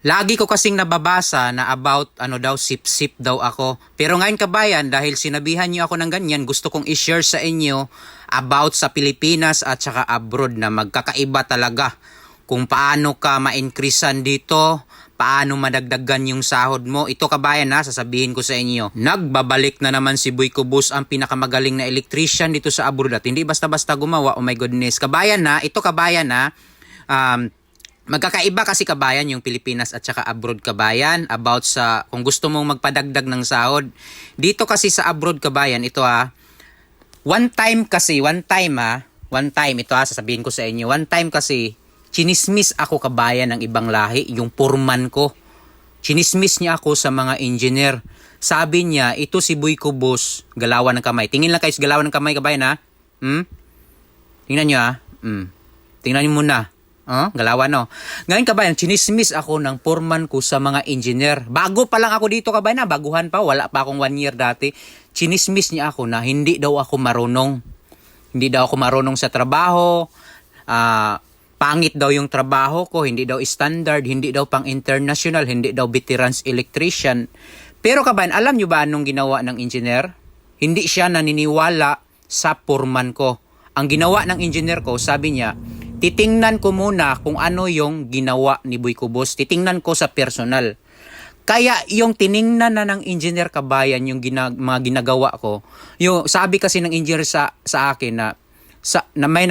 Lagi ko kasing nababasa na about ano daw sip-sip daw ako. Pero ngayon kabayan, dahil sinabihan niyo ako ng ganyan, gusto kong i-share sa inyo about sa Pilipinas at saka abroad na magkakaiba talaga. Kung paano ka ma-increasean dito, paano madagdagan yung sahod mo. Ito kabayan ha, sasabihin ko sa inyo. Nagbabalik na naman si Boy Cubos, ang pinakamagaling na electrician dito sa abroad at hindi basta-basta gumawa. Oh my goodness. Kabayan na, ito kabayan na, magkakaiba kasi kabayan yung Pilipinas at saka abroad kabayan about sa kung gusto mong magpadagdag ng sahod. Dito kasi sa abroad kabayan, ito one time ito sasabihin ko sa inyo. One time kasi, chinismis ako kabayan ng ibang lahi, yung foreman ko. Chinismis niya ako sa mga engineer. Sabi niya, ito si Boy Cubos, galawan ng kamay. Tingin lang kayo sa galawan ng kamay kabayan ha. Tingnan niyo ha. Tingnan niyo muna. Galawan no. Ngayon kabayan, chinismis ako ng foreman ko sa mga engineer. Bago pa lang ako dito kabayan baguhan pa, wala pa akong 1 year dati. Chinismis niya ako na hindi daw ako marunong. Hindi daw ako marunong sa trabaho. Pangit daw yung trabaho ko, hindi daw standard, hindi daw pang international, hindi daw veterans electrician. Pero kabayan, alam niyo ba anong ginawa ng engineer? Hindi siya naniniwala sa foreman ko. Ang ginawa ng engineer ko, sabi niya, titingnan ko muna kung ano yung ginawa ni Boy Cubos. Titingnan ko sa personal. Kaya yung tiningnan na ng engineer kabayan yung mga ginagawa ko. Yung sabi kasi ng engineer sa akin na may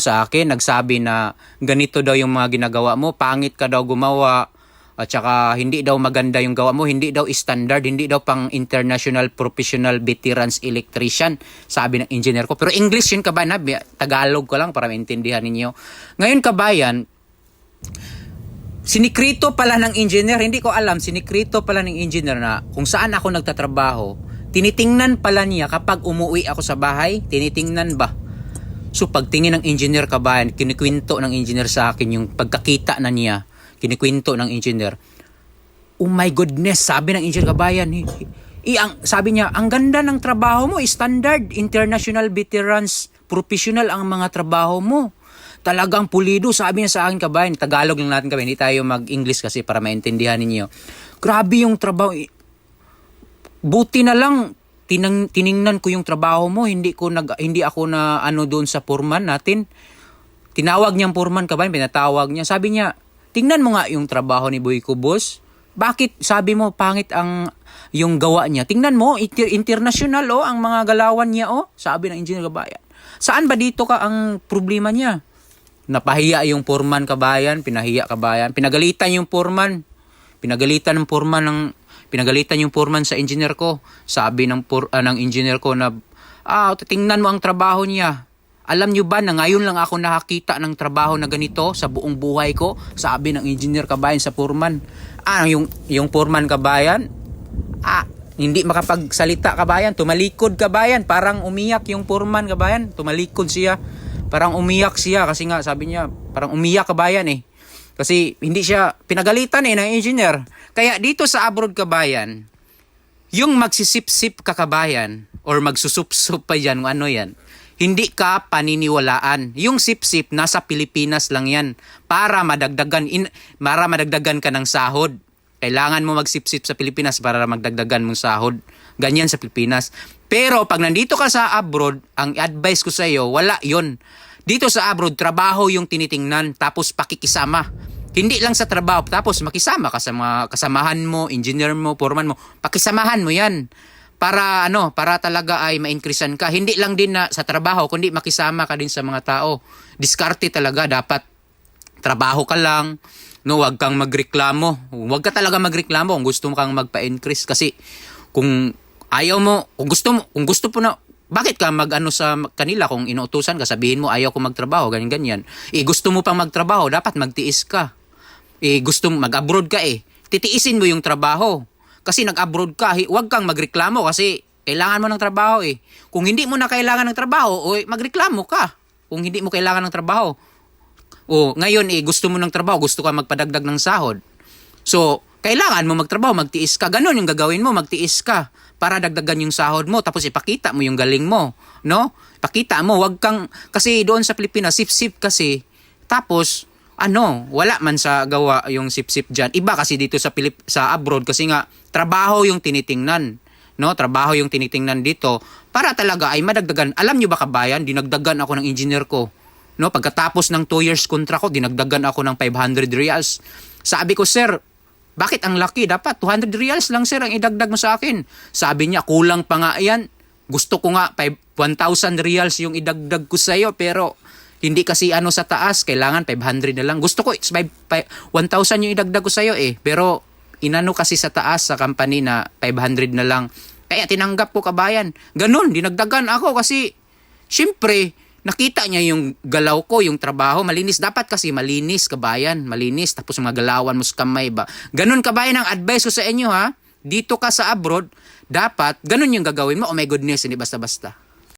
sa akin, nagsabi na ganito daw yung mga ginagawa mo, pangit ka daw gumawa, at saka hindi daw maganda yung gawa mo, hindi daw standard, hindi daw pang international professional veterans electrician, sabi ng engineer ko. Pero English yun kabayan, Tagalog ko lang para maintindihan ninyo. Ngayon kabayan, sinikrito pala ng engineer, hindi ko alam, sinikrito pala ng engineer na kung saan ako nagtatrabaho, tinitingnan pala niya kapag umuwi ako sa bahay, tinitingnan ba? So pagtingin ng engineer kabayan, kinikwento ng engineer sa akin yung pagkakita na niya, kinikwento ng engineer. Oh my goodness, sabi ng engineer kabayan, sabi niya, ang ganda ng trabaho mo, standard, international veterans, professional ang mga trabaho mo. Talagang pulido, sabi niya sa akin kabayan. Tagalog lang natin kabayan, hindi tayo mag-English kasi para maintindihan ninyo. Grabe yung trabaho. Buti na lang, tiningnan ko yung trabaho mo, hindi ako na doon sa foreman natin. Tinawag niyang foreman kabayan, pinatawag niya. Sabi niya, tingnan mo nga yung trabaho ni Boy Cubos. Bakit sabi mo pangit yung gawa niya? Tingnan mo, international ang mga galawan niya sabi ng engineer kabayan. Saan ba dito ka ang problema niya? Napahiya yung foreman kabayan, pinahiya kabayan. Pinagalitan yung foreman sa engineer ko. Sabi ng engineer ko na, tingnan mo ang trabaho niya. Alam nyo ba na ngayon lang ako nakakita ng trabaho na ganito sa buong buhay ko? Sabi ng engineer kabayan sa foreman. Yung foreman kabayan, hindi makapagsalita kabayan, tumalikod kabayan, parang umiyak yung foreman kabayan, tumalikod siya. Parang umiyak siya kasi nga sabi niya, parang umiyak kabayan Kasi hindi siya pinagalitan ng engineer. Kaya dito sa abroad kabayan, yung magsisip-sip ka kabayan or magsusup-sup pa yan, ano yan, hindi ka paniniwalaan. Yung sip-sip nasa Pilipinas lang yan para madagdagan ka ng sahod. Kailangan mo magsip-sip sa Pilipinas para magdagdagan mong sahod. Ganyan sa Pilipinas. Pero pag nandito ka sa abroad, ang advice ko sa iyo, wala yon. Dito sa abroad, trabaho yung tinitingnan tapos pakikisama. Hindi lang sa trabaho, tapos makisama ka sa mga kasamahan mo, engineer mo, foreman mo. Pakisamahan mo yan. Para talaga ay ma-increasean ka. Hindi lang din na sa trabaho, kundi makisama ka din sa mga tao. Diskarte talaga, dapat trabaho ka lang. Huwag kang magreklamo. Huwag ka talaga magreklamo kung gusto mo kang magpa-increase. Kasi kung ayaw mo, kung gusto po na, bakit ka sa kanila kung inuutusan ka, sabihin mo ayaw ko magtrabaho, ganyan-ganyan. Gusto mo pang magtrabaho, dapat magtiis ka. Gusto mo mag-abroad ka titiisin mo yung trabaho. Kasi nag-abroad ka, huwag kang magreklamo kasi kailangan mo ng trabaho Kung hindi mo na kailangan ng trabaho, magreklamo ka. Kung hindi mo kailangan ng trabaho. Ngayon gusto mo ng trabaho, gusto ka magpadagdag ng sahod. So, kailangan mo magtrabaho, magtiis ka. Ganon yung gagawin mo, magtiis ka para dagdagan yung sahod mo. Tapos ipakita mo yung galing mo, no? Ipakita mo, wag kang, kasi doon sa Pilipinas, sip-sip kasi. Tapos, wala man sa gawa yung sip-sip dyan. Iba kasi dito sa abroad kasi nga trabaho yung tinitingnan. No, trabaho yung tinitingnan dito para talaga ay madagdagan. Alam nyo ba kabayan, dinagdagan ako ng engineer ko. No, pagkatapos ng 2 years contract ko, dinagdagan ako ng 500 reals. Sabi ko, sir, bakit ang laki? Dapat 200 reals lang, sir, ang idagdag mo sa akin. Sabi niya, kulang pa nga yan. Gusto ko nga 1,000 reals yung idagdag ko sa'yo, pero hindi kasi sa taas, kailangan 500 na lang. Gusto ko, 1,000 yung idagdag ko sa'yo pero inano kasi sa taas sa company na 500 na lang. Kaya tinanggap ko kabayan. Ganun, dinagdagan ako kasi syempre, nakita niya yung galaw ko, yung trabaho, malinis. Dapat kasi malinis kabayan, malinis. Tapos mga galawan mo sa kamay ba. Ganun kabayan ang advice ko sa inyo ha. Dito ka sa abroad, dapat ganun yung gagawin mo. Oh my goodness, hindi basta-basta.